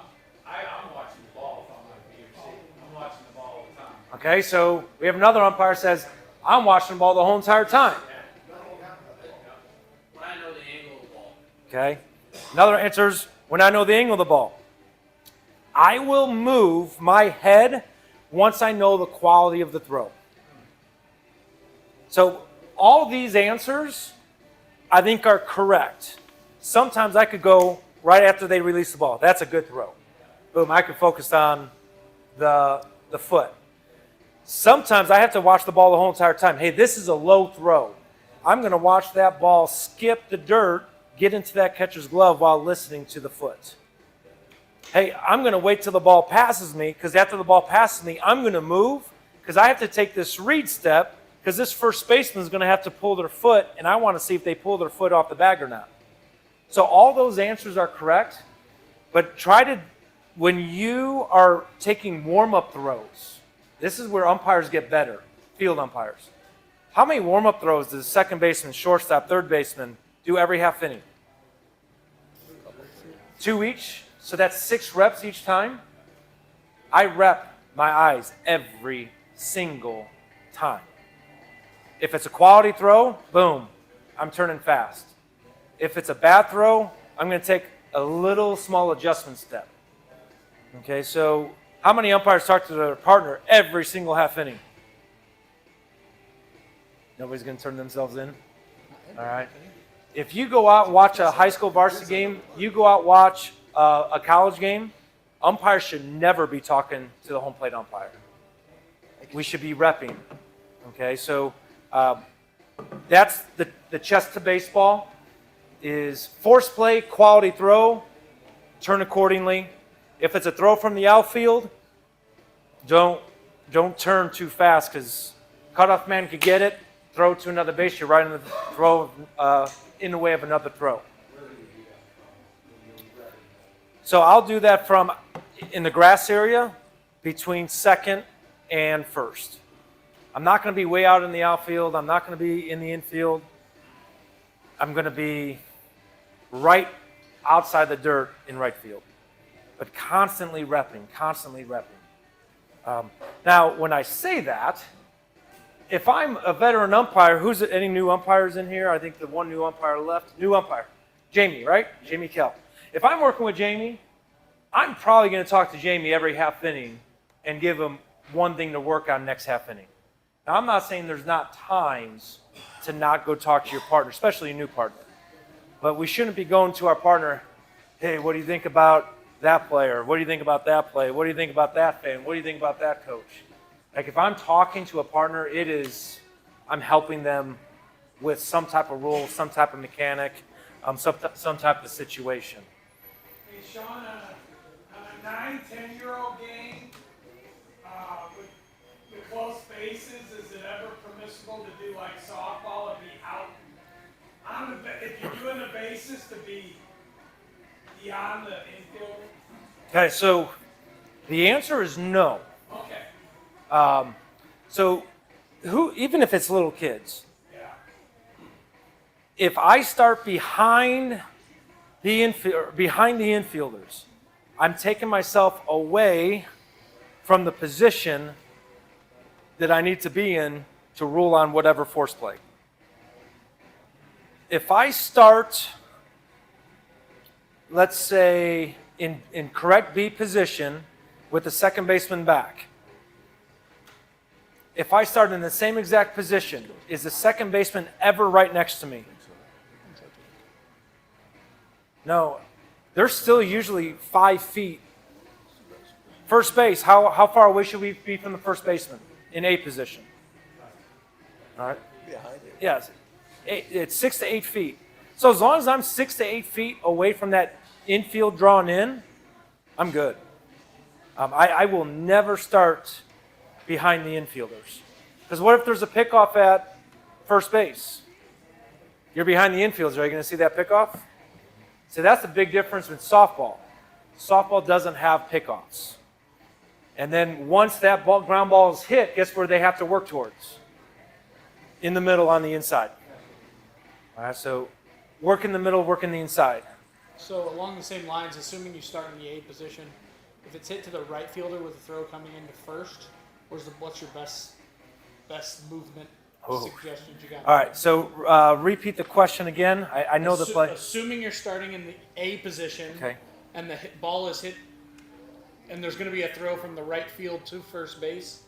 watching the ball if I'm like B or C. I'm watching the ball all the time. Okay. So we have another umpire says, I'm watching the ball the whole entire time. When I know the angle of the ball. Okay. Another answer is when I know the angle of the ball. I will move my head once I know the quality of the throw. So all these answers, I think, are correct. Sometimes I could go right after they release the ball. That's a good throw. Boom, I could focus on the foot. Sometimes I have to watch the ball the whole entire time. Hey, this is a low throw. I'm going to watch that ball skip the dirt, get into that catcher's glove while listening to the foot. Hey, I'm going to wait till the ball passes me, because after the ball passes me, I'm going to move, because I have to take this read step, because this first baseman is going to have to pull their foot, and I want to see if they pull their foot off the bag or not. So all those answers are correct, but when you are taking warm-up throws, this is where umpires get better, field umpires. How many warm-up throws does second baseman, shortstop, third baseman do every half inning? 2 each, so that's 6 reps each time. I rep my eyes every single time. If it's a quality throw, boom, I'm turning fast. If it's a bad throw, I'm going to take a little small adjustment step. Okay, so how many umpires talk to their partner every single half inning? Nobody's going to turn themselves in? All right. If you go out and watch a high school varsity game, you go out and watch a college game, umpires should never be talking to the home plate umpire. We should be repping. Okay, so that's the chest to baseball is force play, quality throw, turn accordingly. If it's a throw from the outfield, don't turn too fast, because cutoff man could get it, throw to another base, you're right in the throw in the way of another throw. So I'll do that from in the grass area between second and first. I'm not going to be way out in the outfield. I'm not going to be in the infield. I'm going to be right outside the dirt in right field. But constantly repping, constantly repping. Now, when I say that, if I'm a veteran umpire, any new umpires in here? I think the one new umpire left. New umpire. Jamie, right? Jamie Kell. If I'm working with Jamie, I'm probably going to talk to Jamie every half inning and give him one thing to work on next half inning. Now, I'm not saying there's not times to not go talk to your partner, especially a new partner. But we shouldn't be going to our partner, hey, what do you think about that player? What do you think about that play? What do you think about that fan? What do you think about that coach? Like, if I'm talking to a partner, I'm helping them with some type of rule, some type of mechanic, some type of situation. Hey, Sean, on a 9, 10-year-old game, with the close bases, is it ever permissible to do like softball and be out on the, if you're doing the bases, to be beyond the infield? Okay, so the answer is no. Okay. So even if it's little kids, Yeah. if I start behind the infielders, I'm taking myself away from the position that I need to be in to rule on whatever force play. If I start, let's say, in correct B position with the second baseman back, if I start in the same exact position, is the second baseman ever right next to me? No. They're still usually 5 feet. First base, how far away should we be from the first baseman in A position? All right. Behind it. Yes. It's 6 to 8 feet. So as long as I'm 6 to 8 feet away from that infield drawn in, I'm good. I will never start behind the infielders. Because what if there's a pickoff at first base? You're behind the infielders. Are you going to see that pickoff? So that's the big difference with softball. Softball doesn't have pickoffs. And then once that ground ball is hit, guess where they have to work towards? In the middle on the inside. All right, so work in the middle, work in the inside. So along the same lines, assuming you start in the A position, if it's hit to the right fielder with a throw coming into first, what's your best movement suggestions you got? All right, so repeat the question again. I know the play. Assuming you're starting in the A position, Okay. and the ball is hit, and there's going to be a throw from the right field to first base,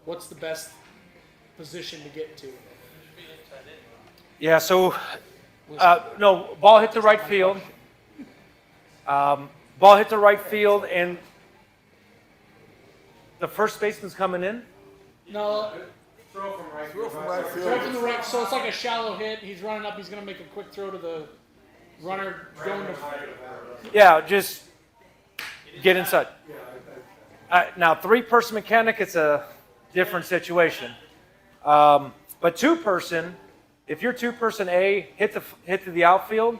what's the best position to get to? Yeah, so no, ball hit the right field. Ball hit the right field, and the first baseman's coming in. No, Throw from right. Throw from right throw field. from the right. So it's like a shallow hit. He's running up. He's going to make a quick throw to the runner going to. Yeah, just get inside. Now, 3-person mechanic, it's a different situation. But 2-person, if you're 2-person A, hit to the outfield,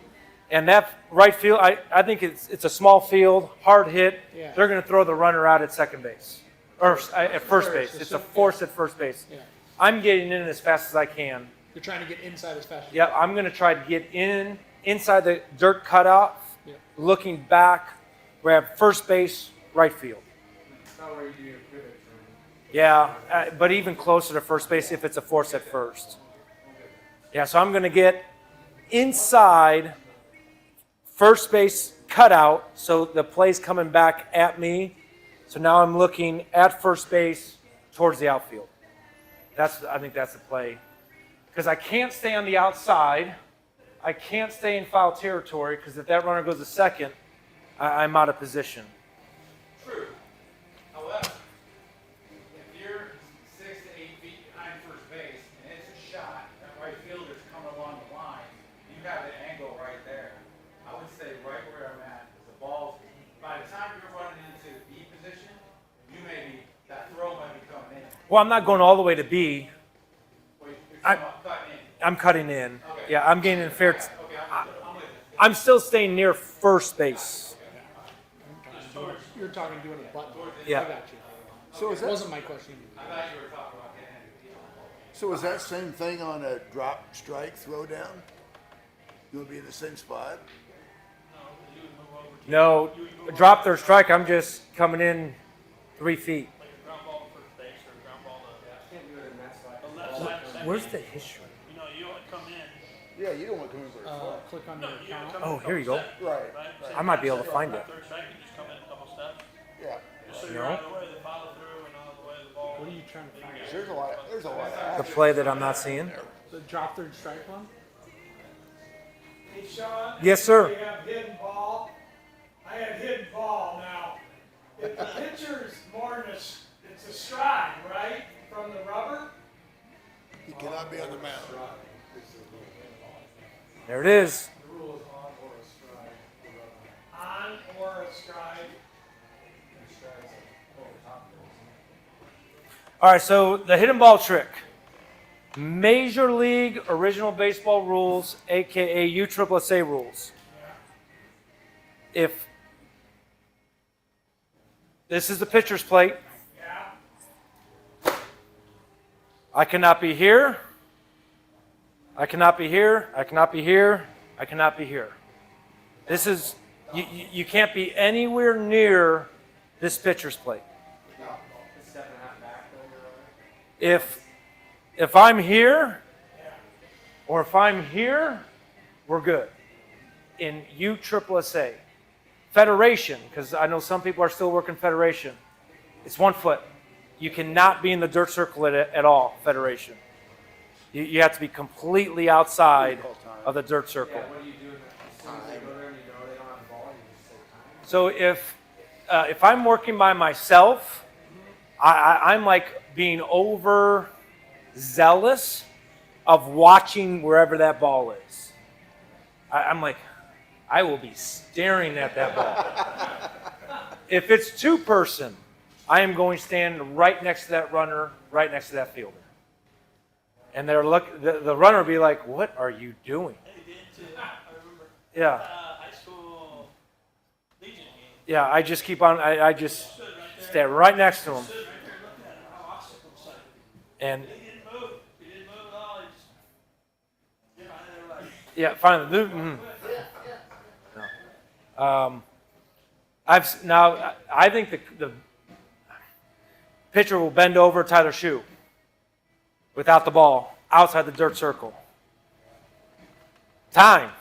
and that right field, I think it's a small field, hard hit. Yeah. They're going to throw the runner out at second base or at first base. It's a force at first base. Yeah. I'm getting in as fast as I can. You're trying to get inside as fast as Yeah, I'm going to try to get inside the dirt cutoff, looking back, grab first base, right field. That's not where you do your pivot. Yeah, but even closer to first base if it's a force at first. Yeah, so I'm going to get inside first base cutout, so the play's coming back at me. So now I'm looking at first base towards the outfield. I think that's the play. Because I can't stay on the outside. I can't stay in foul territory because if that runner goes to second, I'm out of position. True. However, if you're 6 to 8 feet behind first base and it's a shot, that right fielder's coming along the line, you have the angle right there. I would say right where I'm at, is the ball, by the time you're running into B position, that throw might be coming in. Well, I'm not going all the way to B. Wait, you're talking about cutting in. I'm cutting in. Okay. Yeah, I'm gaining fair. Okay, I'm with you. I'm still staying near first base. You're talking doing a button. Yeah. I got you. So is That that, wasn't my question. I thought you were talking about getting in. so is that same thing on a drop strike throw down? You will be in the same spot? No, drop their strike. I'm just coming in 3 feet. Like a ground ball to first base or a ground ball to Can't do it in that spot. the left side of second Where's base. the history? You know, you don't come in. Yeah, you don't want to come in very far. Click on No, your you don't account. come Oh, in a here you couple go. steps, Right, right? I might be able to find it. Third strike, you just come in a couple steps. Yeah. Just so you're No. out of the way, they follow through and out of the way of the ball. What are you trying to find? There's a lot of The action. play that I'm not seeing. The drop third strike one? Hey, Sean? Yes, sir. We have hidden ball. I have hidden ball now. If the pitcher's more than it's a stride, right? From the rubber? He cannot be on the mound. There it is. On or All right, so the hidden ball trick. Major League Original Baseball rules, aka USSSA rules. If this is the pitcher's plate, I cannot be here. I cannot be here. I cannot be here. I cannot be here. This is, you can't be anywhere near this pitcher's plate. If I'm here, or if I'm here, we're good. In USSSA. Federation, because I know some people are still working Federation, it's 1 foot. You cannot be in the dirt circle at all, Federation. You have to be completely outside of the dirt circle. So if I'm working by myself, I'm like being over zealous of watching wherever that ball is. I'm like, I will be staring at that ball. If it's 2-person, I am going to stand right next to that runner, right next to that fielder. And the runner will be like, what are you doing? Yeah. High school Legion game. Yeah, I just keep on, I just stand right next to him. And He didn't move. He didn't move at all. He just, yeah, finally. I think the pitcher will bend over, tie their shoe without the ball outside the dirt circle. Time.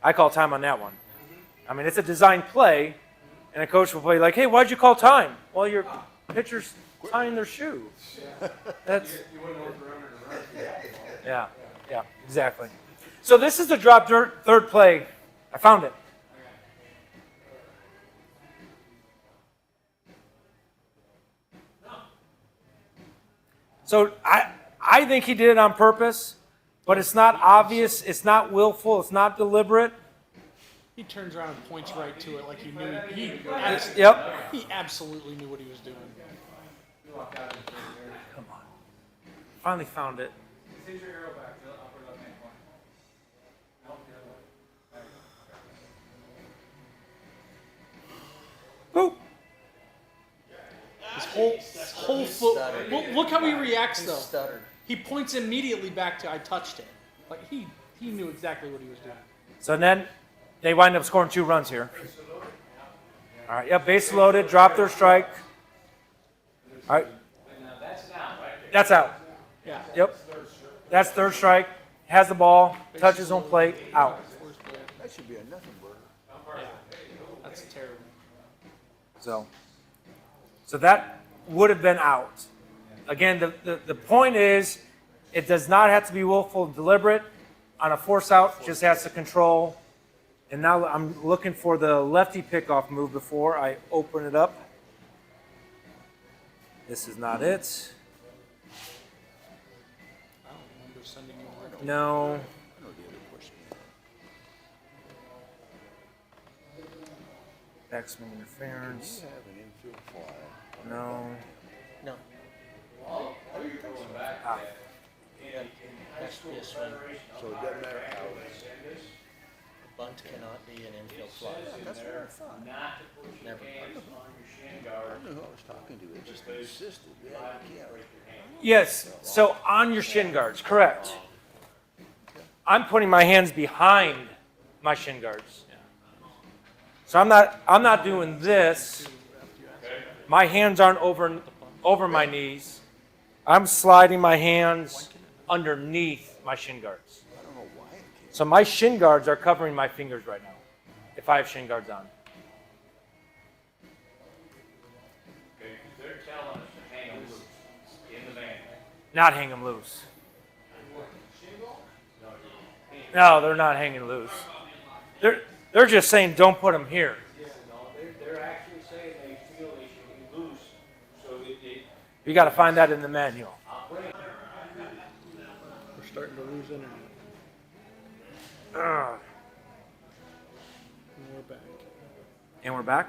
I call time on that one. I mean, it's a design play, and a coach will play like, hey, why'd you call time? Well, your pitcher's tying their shoe. That's yeah, exactly. So this is the drop third play. I found it. So I think he did it on purpose, but it's not obvious, it's not willful, it's not deliberate. He turns around and points right to it like he knew Yep. he absolutely knew what he was doing. Come on. Finally found it. Here's your arrow back to the upper left-hand corner. Boop. His whole foot. Look how he reacts though. stuttered. He points immediately back to I touched it. Like he knew exactly what he was doing. So then they wind up scoring 2 runs here. All right, yep, base loaded, drop their strike. All right. That's out. Yeah. Yep. That's third strike. Has the ball, touches home plate, out. That should be a nothing burger. Yeah. That's terrible. So that would have been out. Again, the point is, it does not have to be willful and deliberate. On a force out, just has to control. And now I'm looking for the lefty pickoff move before I open it up. This is not it. I don't remember sending you one. No. Backswing interference. No. No. That's this one. So it doesn't matter how it is. Bunt cannot be an infield fly. That's what I thought. Never. I don't know who I was talking to. It just insisted. Yeah, you can't. Yes, so on your shin guards, correct. I'm putting my hands behind my shin guards. So I'm not doing this. My hands aren't over my knees. I'm sliding my hands underneath my shin guards. I don't know why it can't. So my shin guards are covering my fingers right now, if I have shin guards on. Okay, they're telling us to hang them loose in the van. Not hang them loose. No, they're not hanging loose. They're just saying don't put them here. No, they're actually saying they feel they should be loose, so it. You got to find that in the manual. We're starting to lose internet. Ugh. And we're back. And we're back.